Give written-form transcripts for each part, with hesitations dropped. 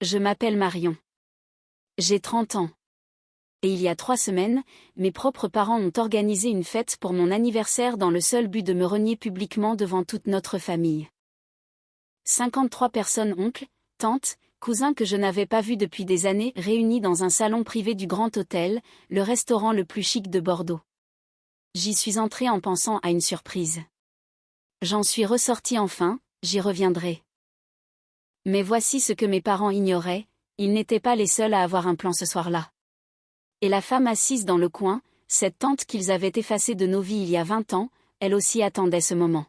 Je m'appelle Marion. J'ai 30 ans. Et il y a 3 semaines, mes propres parents ont organisé une fête pour mon anniversaire dans le seul but de me renier publiquement devant toute notre famille. 53 personnes, oncles, tantes, cousins que je n'avais pas vus depuis des années, réunis dans un salon privé du Grand Hôtel, le restaurant le plus chic de Bordeaux. J'y suis entrée en pensant à une surprise. J'en suis ressortie enfin, j'y reviendrai. Mais voici ce que mes parents ignoraient, ils n'étaient pas les seuls à avoir un plan ce soir-là. Et la femme assise dans le coin, cette tante qu'ils avaient effacée de nos vies il y a 20 ans, elle aussi attendait ce moment.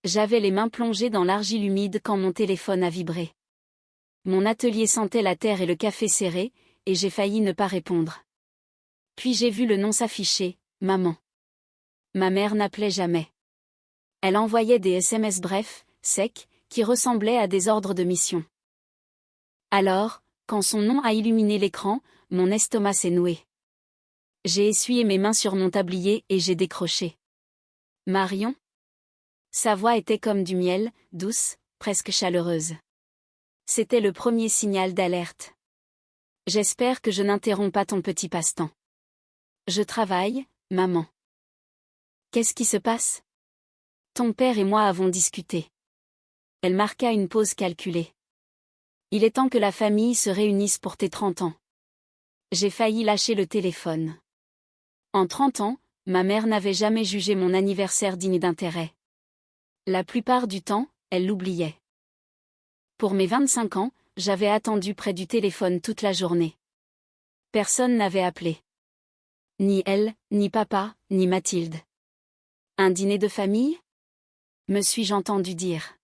J'avais les mains plongées dans l'argile humide quand mon téléphone a vibré. Mon atelier sentait la terre et le café serré, et j'ai failli ne pas répondre. Puis j'ai vu le nom s'afficher, maman. Ma mère n'appelait jamais. Elle envoyait des SMS brefs, secs, qui ressemblaient à des ordres de mission. Alors, quand son nom a illuminé l'écran, mon estomac s'est noué. J'ai essuyé mes mains sur mon tablier et j'ai décroché. Marion? Sa voix était comme du miel, douce, presque chaleureuse. C'était le premier signal d'alerte. J'espère que je n'interromps pas ton petit passe-temps. Je travaille, maman. Qu'est-ce qui se passe? Ton père et moi avons discuté. Elle marqua une pause calculée. Il est temps que la famille se réunisse pour tes 30 ans. J'ai failli lâcher le téléphone. En 30 ans, ma mère n'avait jamais jugé mon anniversaire digne d'intérêt. La plupart du temps, elle l'oubliait. Pour mes 25 ans, j'avais attendu près du téléphone toute la journée. Personne n'avait appelé. Ni elle, ni papa, ni Mathilde. Un dîner de famille? Me suis-je entendu dire.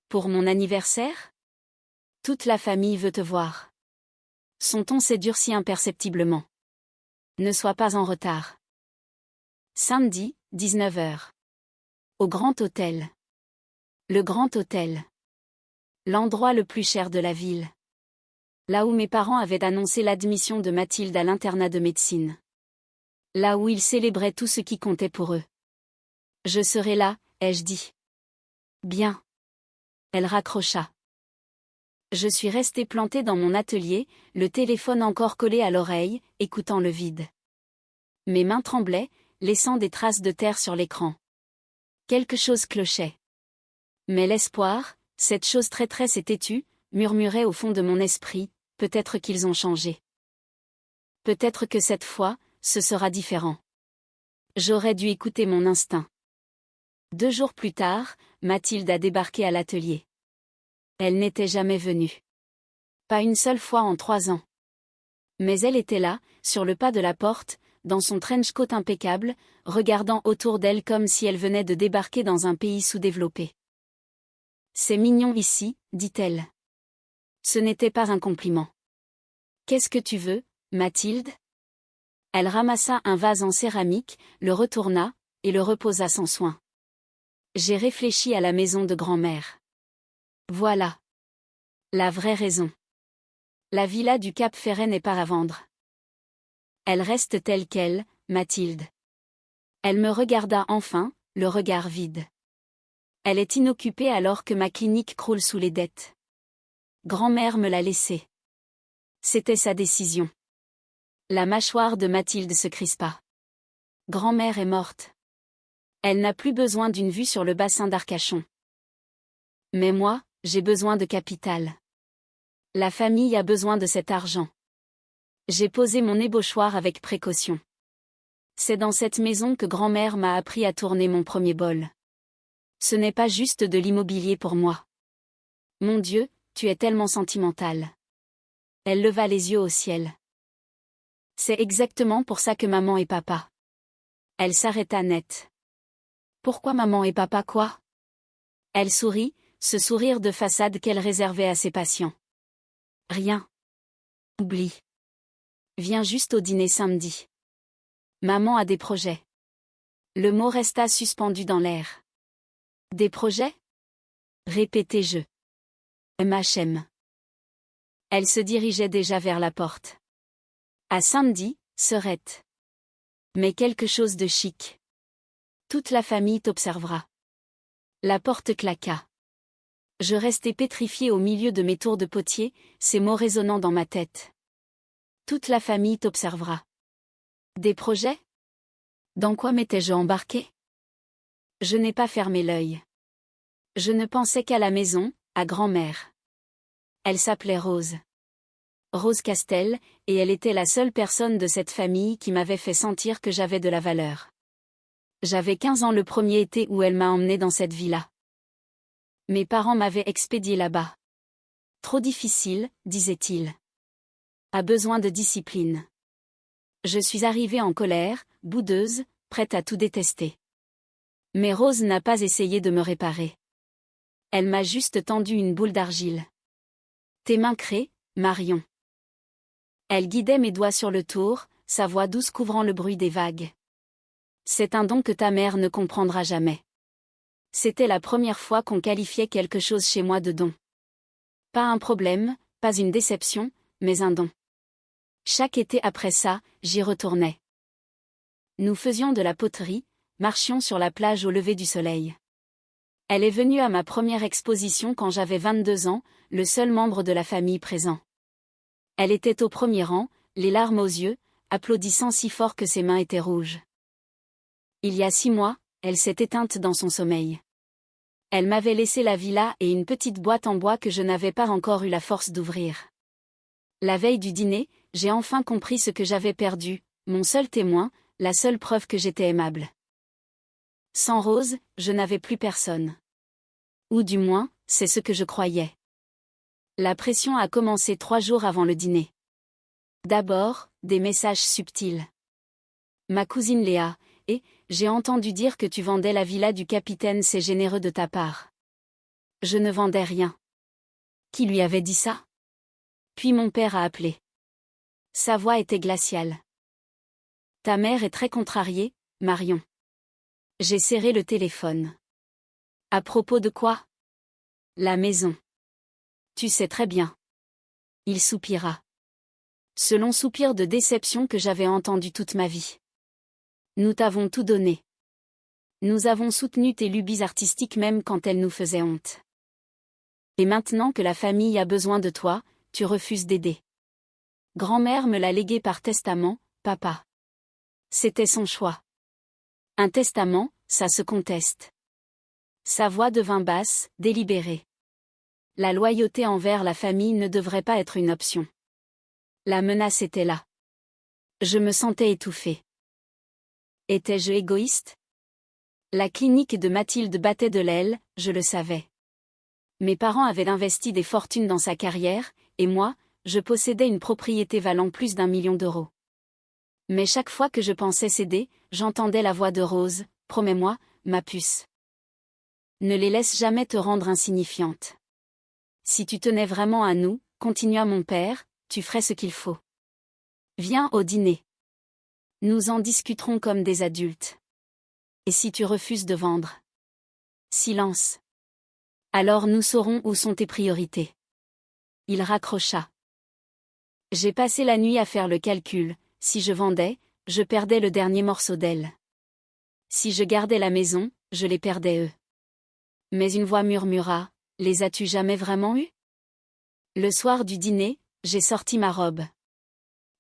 Pour mon anniversaire? Toute la famille veut te voir. Son ton s'est durci imperceptiblement. Ne sois pas en retard. Samedi, 19h. Au Grand Hôtel. Le Grand Hôtel. L'endroit le plus cher de la ville. Là où mes parents avaient annoncé l'admission de Mathilde à l'internat de médecine. Là où ils célébraient tout ce qui comptait pour eux. Je serai là, ai-je dit. Bien. Elle raccrocha. Je suis restée plantée dans mon atelier, le téléphone encore collé à l'oreille, écoutant le vide. Mes mains tremblaient, laissant des traces de terre sur l'écran. Quelque chose clochait. Mais l'espoir, cette chose traîtresse et têtue, murmurait au fond de mon esprit, peut-être qu'ils ont changé. Peut-être que cette fois, ce sera différent. J'aurais dû écouter mon instinct. 2 jours plus tard, Mathilde a débarqué à l'atelier. Elle n'était jamais venue. Pas une seule fois en 3 ans. Mais elle était là, sur le pas de la porte, dans son trench coat impeccable, regardant autour d'elle comme si elle venait de débarquer dans un pays sous-développé. C'est mignon ici, dit-elle. Ce n'était pas un compliment. Qu'est-ce que tu veux, Mathilde? Elle ramassa un vase en céramique, le retourna, et le reposa sans soin. J'ai réfléchi à la maison de grand-mère. Voilà. La vraie raison. La villa du Cap Ferret n'est pas à vendre. Elle reste telle qu'elle, Mathilde. Elle me regarda enfin, le regard vide. Elle est inoccupée alors que ma clinique croule sous les dettes. Grand-mère me l'a laissée. C'était sa décision. La mâchoire de Mathilde se crispa. Grand-mère est morte. Elle n'a plus besoin d'une vue sur le bassin d'Arcachon. Mais moi, j'ai besoin de capital. La famille a besoin de cet argent. J'ai posé mon ébauchoir avec précaution. C'est dans cette maison que grand-mère m'a appris à tourner mon premier bol. Ce n'est pas juste de l'immobilier pour moi. Mon Dieu, tu es tellement sentimentale. Elle leva les yeux au ciel. C'est exactement pour ça que maman et papa. Elle s'arrêta net. Pourquoi maman et papa quoi? Elle sourit, ce sourire de façade qu'elle réservait à ses patients. Rien. Oublie. Viens juste au dîner samedi. Maman a des projets. Le mot resta suspendu dans l'air. Des projets? Répétai-je. MHM. Elle se dirigeait déjà vers la porte. À samedi, Serette. Mais quelque chose de chic. Toute la famille t'observera. La porte claqua. Je restais pétrifiée au milieu de mes tours de potier, ces mots résonnant dans ma tête. Toute la famille t'observera. Des projets? Dans quoi m'étais-je embarquée? Je n'ai pas fermé l'œil. Je ne pensais qu'à la maison, à grand-mère. Elle s'appelait Rose. Rose Castel, et elle était la seule personne de cette famille qui m'avait fait sentir que j'avais de la valeur. J'avais 15 ans le premier été où elle m'a emmenée dans cette villa. Mes parents m'avaient expédiée là-bas. Trop difficile, disait-il. A besoin de discipline. Je suis arrivée en colère, boudeuse, prête à tout détester. Mais Rose n'a pas essayé de me réparer. Elle m'a juste tendu une boule d'argile. Tes mains créent, Marion. Elle guidait mes doigts sur le tour, sa voix douce couvrant le bruit des vagues. C'est un don que ta mère ne comprendra jamais. C'était la première fois qu'on qualifiait quelque chose chez moi de don. Pas un problème, pas une déception, mais un don. Chaque été après ça, j'y retournais. Nous faisions de la poterie, marchions sur la plage au lever du soleil. Elle est venue à ma première exposition quand j'avais 22 ans, le seul membre de la famille présent. Elle était au premier rang, les larmes aux yeux, applaudissant si fort que ses mains étaient rouges. Il y a 6 mois, elle s'est éteinte dans son sommeil. Elle m'avait laissé la villa et une petite boîte en bois que je n'avais pas encore eu la force d'ouvrir. La veille du dîner, j'ai enfin compris ce que j'avais perdu, mon seul témoin, la seule preuve que j'étais aimable. Sans Rose, je n'avais plus personne. Ou du moins, c'est ce que je croyais. La pression a commencé 3 jours avant le dîner. D'abord, des messages subtils. Ma cousine Léa, et j'ai entendu dire que tu vendais la villa du capitaine, c'est généreux de ta part. Je ne vendais rien. Qui lui avait dit ça? Puis mon père a appelé. Sa voix était glaciale. Ta mère est très contrariée, Marion. J'ai serré le téléphone. À propos de quoi? La maison. Tu sais très bien. Il soupira. Ce long soupir de déception que j'avais entendu toute ma vie. Nous t'avons tout donné. Nous avons soutenu tes lubies artistiques même quand elles nous faisaient honte. Et maintenant que la famille a besoin de toi, tu refuses d'aider. Grand-mère me l'a légué par testament, papa. C'était son choix. Un testament, ça se conteste. Sa voix devint basse, délibérée. La loyauté envers la famille ne devrait pas être une option. La menace était là. Je me sentais étouffée. Étais-je égoïste? La clinique de Mathilde battait de l'aile, je le savais. Mes parents avaient investi des fortunes dans sa carrière, et moi, je possédais une propriété valant plus d'1 million d'euros. Mais chaque fois que je pensais céder, j'entendais la voix de Rose, promets-moi, ma puce. Ne les laisse jamais te rendre insignifiante. Si tu tenais vraiment à nous, continua mon père, tu ferais ce qu'il faut. Viens au dîner. Nous en discuterons comme des adultes. Et si tu refuses de vendre? Silence. Alors nous saurons où sont tes priorités. Il raccrocha. J'ai passé la nuit à faire le calcul, si je vendais, je perdais le dernier morceau d'aile. Si je gardais la maison, je les perdais eux. Mais une voix murmura, les as-tu jamais vraiment eus? Le soir du dîner, j'ai sorti ma robe.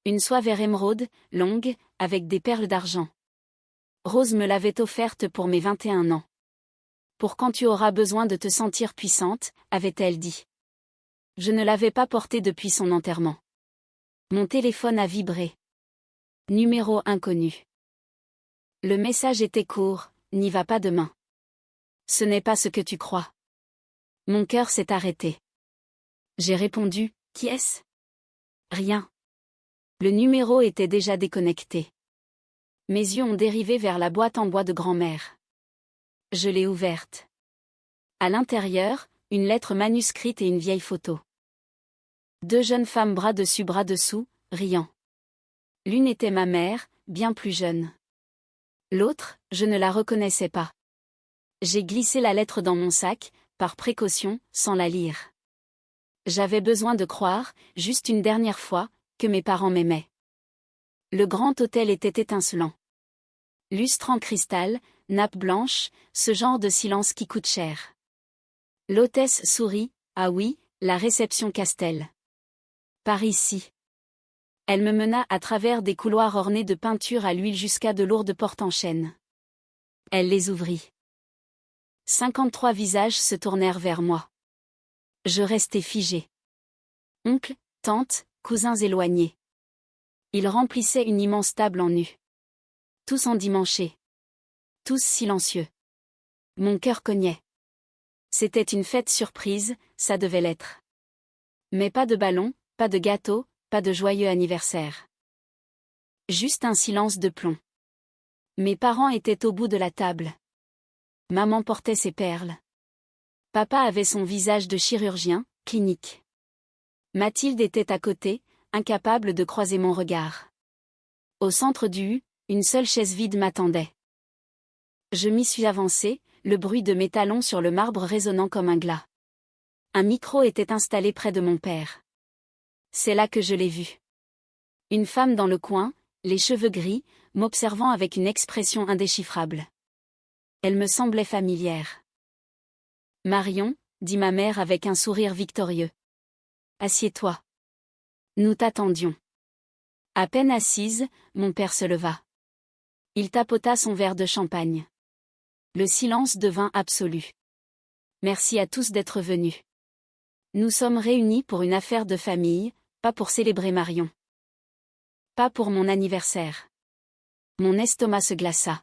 Une soie vert émeraude, longue, avec des perles d'argent. Rose me l'avait offerte pour mes 21 ans. Pour quand tu auras besoin de te sentir puissante, avait-elle dit. Je ne l'avais pas portée depuis son enterrement. Mon téléphone a vibré. Numéro inconnu. Le message était court, n'y va pas demain. Ce n'est pas ce que tu crois. Mon cœur s'est arrêté. J'ai répondu, qui est-ce? Rien. Le numéro était déjà déconnecté. Mes yeux ont dérivé vers la boîte en bois de grand-mère. Je l'ai ouverte. À l'intérieur, une lettre manuscrite et une vieille photo. 2 jeunes femmes bras dessus bras dessous, riant. L'une était ma mère, bien plus jeune. L'autre, je ne la reconnaissais pas. J'ai glissé la lettre dans mon sac, par précaution, sans la lire. J'avais besoin de croire, juste une dernière fois, que mes parents m'aimaient. Le grand hôtel était étincelant. Lustre en cristal, nappe blanche, ce genre de silence qui coûte cher. L'hôtesse sourit, ah oui, la réception Castel. Par ici. Elle me mena à travers des couloirs ornés de peintures à l'huile jusqu'à de lourdes portes en chêne. Elle les ouvrit. 53 visages se tournèrent vers moi. Je restai figé. Oncles, tantes, cousins éloignés. Ils remplissaient une immense table en nu. Tous endimanchés. Tous silencieux. Mon cœur cognait. C'était une fête surprise, ça devait l'être. Mais pas de ballon, pas de gâteau, pas de joyeux anniversaire. Juste un silence de plomb. Mes parents étaient au bout de la table. Maman portait ses perles. Papa avait son visage de chirurgien, clinique. Mathilde était à côté, incapable de croiser mon regard. Au centre du U, une seule chaise vide m'attendait. Je m'y suis avancé, le bruit de mes talons sur le marbre résonnant comme un glas. Un micro était installé près de mon père. C'est là que je l'ai vu. Une femme dans le coin, les cheveux gris, m'observant avec une expression indéchiffrable. Elle me semblait familière. Marion, dit ma mère avec un sourire victorieux. Assieds-toi. Nous t'attendions. À peine assise, mon père se leva. Il tapota son verre de champagne. Le silence devint absolu. Merci à tous d'être venus. Nous sommes réunis pour une affaire de famille, pas pour célébrer Marion. Pas pour mon anniversaire. Mon estomac se glaça.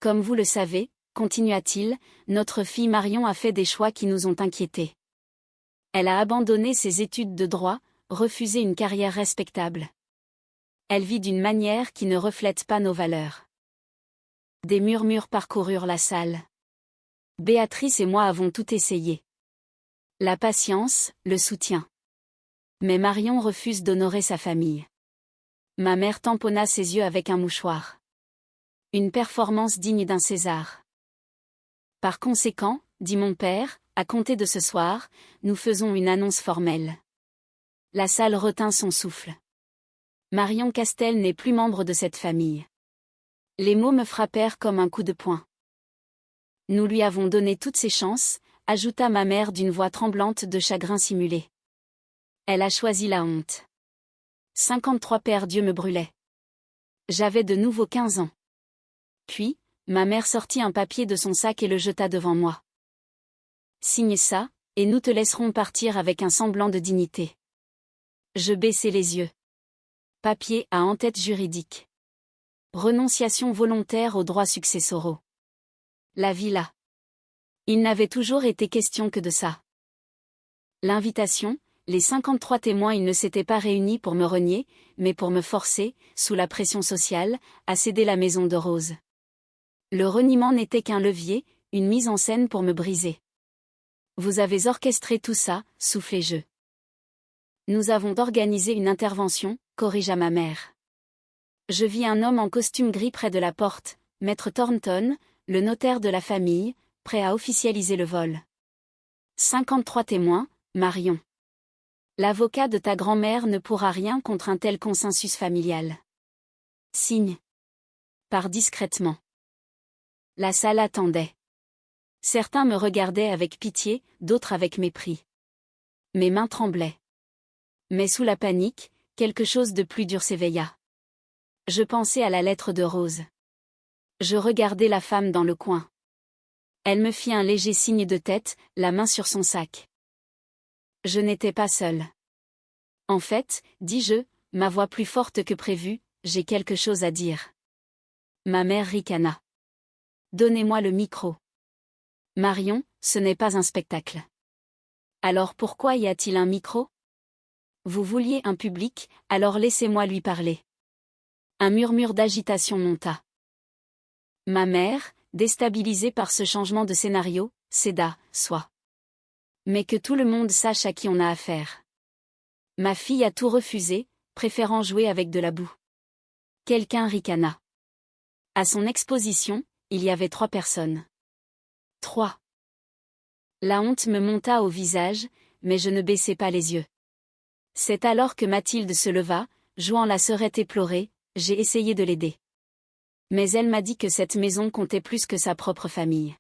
Comme vous le savez, continua-t-il, notre fille Marion a fait des choix qui nous ont inquiétés. Elle a abandonné ses études de droit, refusé une carrière respectable. Elle vit d'une manière qui ne reflète pas nos valeurs. Des murmures parcoururent la salle. Béatrice et moi avons tout essayé. La patience, le soutien. Mais Marion refuse d'honorer sa famille. Ma mère tamponna ses yeux avec un mouchoir. Une performance digne d'un César. Par conséquent, dit mon père, à compter de ce soir, nous faisons une annonce formelle. La salle retint son souffle. Marion Castel n'est plus membre de cette famille. Les mots me frappèrent comme un coup de poing. Nous lui avons donné toutes ses chances, ajouta ma mère d'une voix tremblante de chagrin simulé. Elle a choisi la honte. 53 paires d'yeux me brûlaient. J'avais de nouveau 15 ans. Puis, ma mère sortit un papier de son sac et le jeta devant moi. Signe ça, et nous te laisserons partir avec un semblant de dignité. Je baissai les yeux. Papier à en-tête juridique. Renonciation volontaire aux droits successoraux. La villa. Il n'avait toujours été question que de ça. L'invitation, les 53 témoins, ils ne s'étaient pas réunis pour me renier, mais pour me forcer, sous la pression sociale, à céder la maison de Rose. Le reniement n'était qu'un levier, une mise en scène pour me briser. Vous avez orchestré tout ça, soufflai-je. Nous avons organisé une intervention, corrigea ma mère. Je vis un homme en costume gris près de la porte, maître Thornton, le notaire de la famille, prêt à officialiser le vol. 53 témoins, Marion. L'avocat de ta grand-mère ne pourra rien contre un tel consensus familial. Signe. Pars discrètement. La salle attendait. Certains me regardaient avec pitié, d'autres avec mépris. Mes mains tremblaient. Mais sous la panique, quelque chose de plus dur s'éveilla. Je pensais à la lettre de Rose. Je regardai la femme dans le coin. Elle me fit un léger signe de tête, la main sur son sac. Je n'étais pas seule. En fait, dis-je, ma voix plus forte que prévu, j'ai quelque chose à dire. Ma mère ricana. Donnez-moi le micro. Marion, ce n'est pas un spectacle. Alors pourquoi y a-t-il un micro? Vous vouliez un public, alors laissez-moi lui parler. Un murmure d'agitation monta. Ma mère, déstabilisée par ce changement de scénario, céda, soit. Mais que tout le monde sache à qui on a affaire. Ma fille a tout refusé, préférant jouer avec de la boue. Quelqu'un ricana. À son exposition, il y avait 3 personnes. 3. La honte me monta au visage, mais je ne baissai pas les yeux. C'est alors que Mathilde se leva, jouant la sœurette éplorée, j'ai essayé de l'aider. Mais elle m'a dit que cette maison comptait plus que sa propre famille.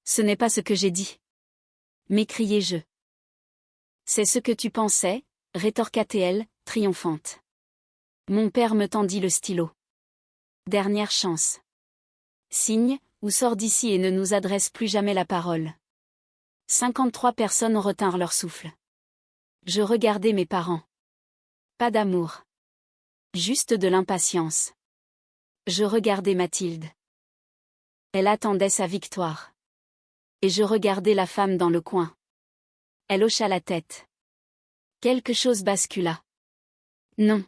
Ce n'est pas ce que j'ai dit. m'écriai-je. C'est ce que tu pensais, rétorqua-t-elle, triomphante. Mon père me tendit le stylo. Dernière chance. Signe, ou sors d'ici et ne nous adresse plus jamais la parole. 53 personnes retinrent leur souffle. Je regardai mes parents. Pas d'amour. Juste de l'impatience. Je regardai Mathilde. Elle attendait sa victoire. Et je regardai la femme dans le coin. Elle hocha la tête. Quelque chose bascula. Non.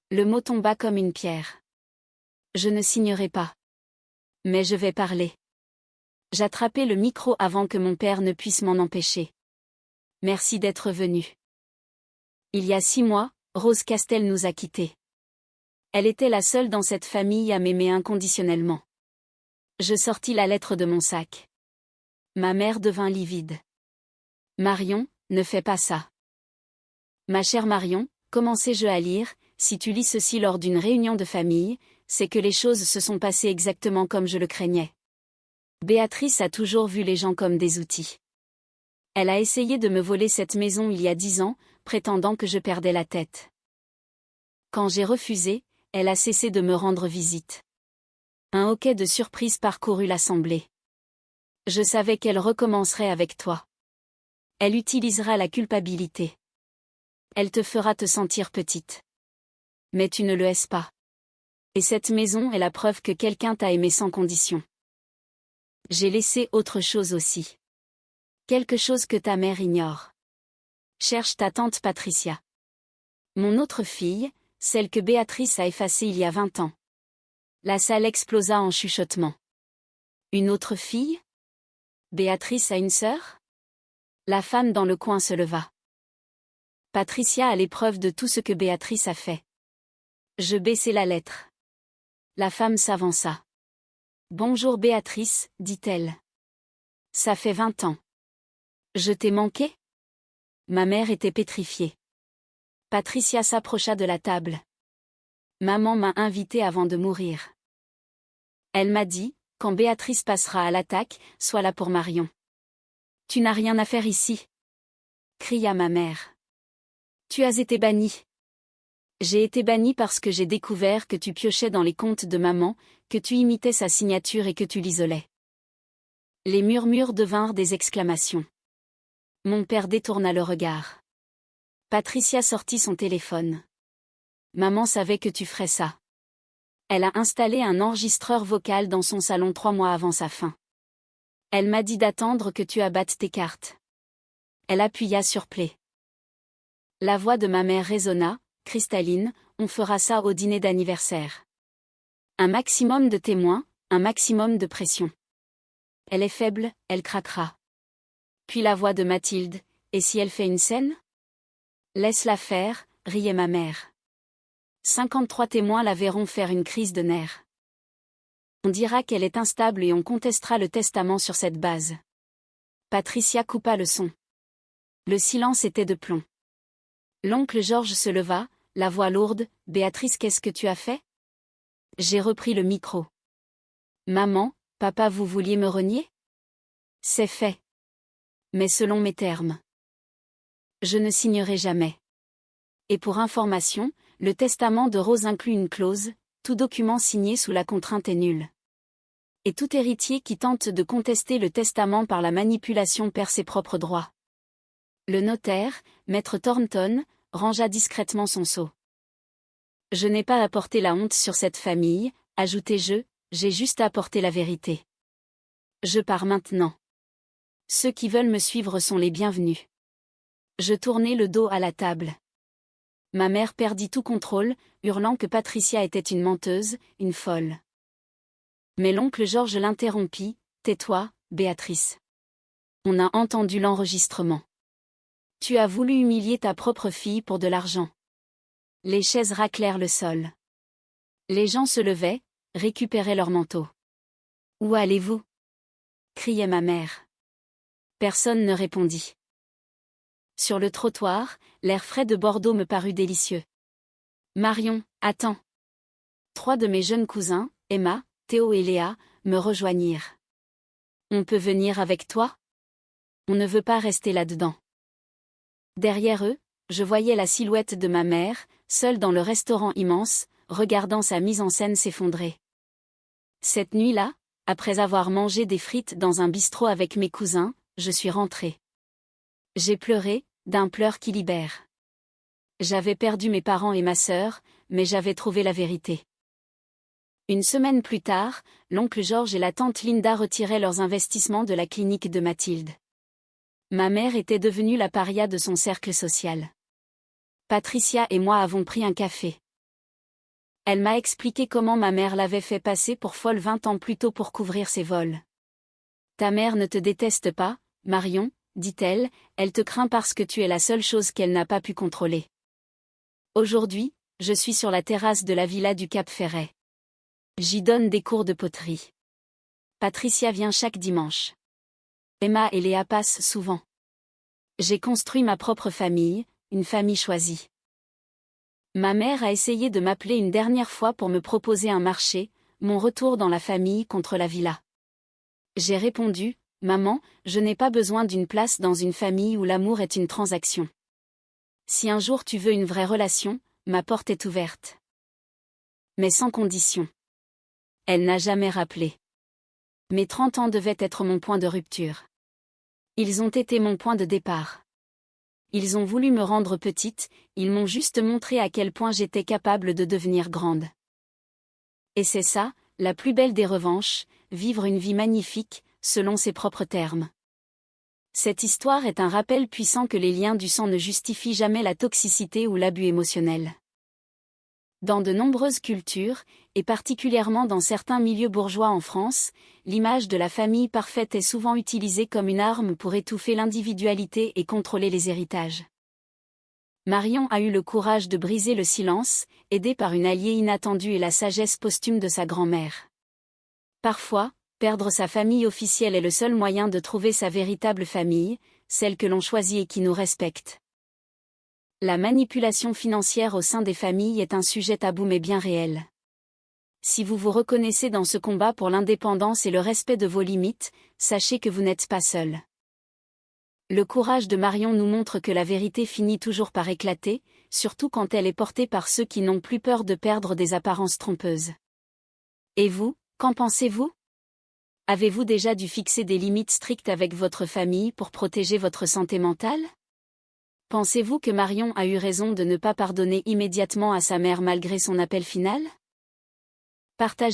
Le mot tomba comme une pierre. Je ne signerai pas. Mais je vais parler. J'attrapai le micro avant que mon père ne puisse m'en empêcher. Merci d'être venu. Il y a 6 mois, Rose Castel nous a quittés. Elle était la seule dans cette famille à m'aimer inconditionnellement. Je sortis la lettre de mon sac. Ma mère devint livide. Marion, ne fais pas ça. Ma chère Marion, commençai-je à lire, si tu lis ceci lors d'une réunion de famille, c'est que les choses se sont passées exactement comme je le craignais. Béatrice a toujours vu les gens comme des outils. Elle a essayé de me voler cette maison il y a 10 ans, prétendant que je perdais la tête. Quand j'ai refusé, elle a cessé de me rendre visite. Un hoquet de surprise parcourut l'assemblée. Je savais qu'elle recommencerait avec toi. Elle utilisera la culpabilité. Elle te fera te sentir petite. Mais tu ne le es pas. Et cette maison est la preuve que quelqu'un t'a aimé sans condition. J'ai laissé autre chose aussi. Quelque chose que ta mère ignore. Cherche ta tante Patricia. Mon autre fille, celle que Béatrice a effacée il y a 20 ans. La salle explosa en chuchotements. Une autre fille? Béatrice a une sœur? La femme dans le coin se leva. Patricia a l'épreuve de tout ce que Béatrice a fait. Je baissai la lettre. La femme s'avança. Bonjour Béatrice, dit-elle. Ça fait 20 ans. Je t'ai manqué? Ma mère était pétrifiée. Patricia s'approcha de la table. Maman m'a invitée avant de mourir. Elle m'a dit, quand Béatrice passera à l'attaque, sois là pour Marion. Tu n'as rien à faire ici, cria ma mère. Tu as été bannie. J'ai été bannie parce que j'ai découvert que tu piochais dans les comptes de maman, que tu imitais sa signature et que tu l'isolais. Les murmures devinrent des exclamations. Mon père détourna le regard. Patricia sortit son téléphone. Maman savait que tu ferais ça. Elle a installé un enregistreur vocal dans son salon 3 mois avant sa fin. Elle m'a dit d'attendre que tu abattes tes cartes. Elle appuya sur play. La voix de ma mère résonna, cristalline, on fera ça au dîner d'anniversaire. Un maximum de témoins, un maximum de pression. Elle est faible, elle craquera. Puis la voix de Mathilde, et si elle fait une scène? Laisse-la faire, riait ma mère. 53 témoins la verront faire une crise de nerfs. On dira qu'elle est instable et on contestera le testament sur cette base. Patricia coupa le son. Le silence était de plomb. L'oncle Georges se leva, la voix lourde, « Béatrice, qu'est-ce que tu as fait ?» J'ai repris le micro. « Maman, papa, vous vouliez me renier ? C'est fait. Mais selon mes termes. Je ne signerai jamais. Et pour information, le testament de Rose inclut une clause, tout document signé sous la contrainte est nul. Et tout héritier qui tente de contester le testament par la manipulation perd ses propres droits. » Le notaire, maître Thornton, rangea discrètement son sceau. Je n'ai pas apporté la honte sur cette famille, ajoutai-je, j'ai juste apporté la vérité. Je pars maintenant. Ceux qui veulent me suivre sont les bienvenus. Je tournai le dos à la table. Ma mère perdit tout contrôle, hurlant que Patricia était une menteuse, une folle. Mais l'oncle Georges l'interrompit, « Tais-toi, Béatrice. On a entendu l'enregistrement. Tu as voulu humilier ta propre fille pour de l'argent. » Les chaises raclèrent le sol. Les gens se levaient, récupéraient leurs manteaux. « Où allez-vous » criait ma mère. Personne ne répondit. Sur le trottoir, l'air frais de Bordeaux me parut délicieux. « Marion, attends !» 3 de mes jeunes cousins, Emma, Théo et Léa, me rejoignirent. « On peut venir avec toi » On ne veut pas rester là-dedans. Derrière eux, je voyais la silhouette de ma mère, seule dans le restaurant immense, regardant sa mise en scène s'effondrer. Cette nuit-là, après avoir mangé des frites dans un bistrot avec mes cousins, je suis rentrée. J'ai pleuré, d'un pleur qui libère. J'avais perdu mes parents et ma sœur, mais j'avais trouvé la vérité. Une semaine plus tard, l'oncle Georges et la tante Linda retiraient leurs investissements de la clinique de Mathilde. Ma mère était devenue la paria de son cercle social. Patricia et moi avons pris un café. Elle m'a expliqué comment ma mère l'avait fait passer pour folle 20 ans plus tôt pour couvrir ses vols. Ta mère ne te déteste pas, Marion, dit-elle, elle te craint parce que tu es la seule chose qu'elle n'a pas pu contrôler. Aujourd'hui, je suis sur la terrasse de la villa du Cap Ferret. J'y donne des cours de poterie. Patricia vient chaque dimanche. Emma et Léa passent souvent. J'ai construit ma propre famille, une famille choisie. Ma mère a essayé de m'appeler une dernière fois pour me proposer un marché, mon retour dans la famille contre la villa. J'ai répondu, maman, je n'ai pas besoin d'une place dans une famille où l'amour est une transaction. Si un jour tu veux une vraie relation, ma porte est ouverte. Mais sans condition. Elle n'a jamais rappelé. Mes 30 ans devaient être mon point de rupture. Ils ont été mon point de départ. Ils ont voulu me rendre petite, ils m'ont juste montré à quel point j'étais capable de devenir grande. Et c'est ça, la plus belle des revanches, vivre une vie magnifique, selon ses propres termes. Cette histoire est un rappel puissant que les liens du sang ne justifient jamais la toxicité ou l'abus émotionnel. Dans de nombreuses cultures, et particulièrement dans certains milieux bourgeois en France, l'image de la famille parfaite est souvent utilisée comme une arme pour étouffer l'individualité et contrôler les héritages. Marion a eu le courage de briser le silence, aidée par une alliée inattendue et la sagesse posthume de sa grand-mère. Parfois, perdre sa famille officielle est le seul moyen de trouver sa véritable famille, celle que l'on choisit et qui nous respecte. La manipulation financière au sein des familles est un sujet tabou mais bien réel. Si vous vous reconnaissez dans ce combat pour l'indépendance et le respect de vos limites, sachez que vous n'êtes pas seul. Le courage de Marion nous montre que la vérité finit toujours par éclater, surtout quand elle est portée par ceux qui n'ont plus peur de perdre des apparences trompeuses. Et vous, qu'en pensez-vous ? Avez-vous déjà dû fixer des limites strictes avec votre famille pour protéger votre santé mentale ? Pensez-vous que Marion a eu raison de ne pas pardonner immédiatement à sa mère malgré son appel final ? Partagez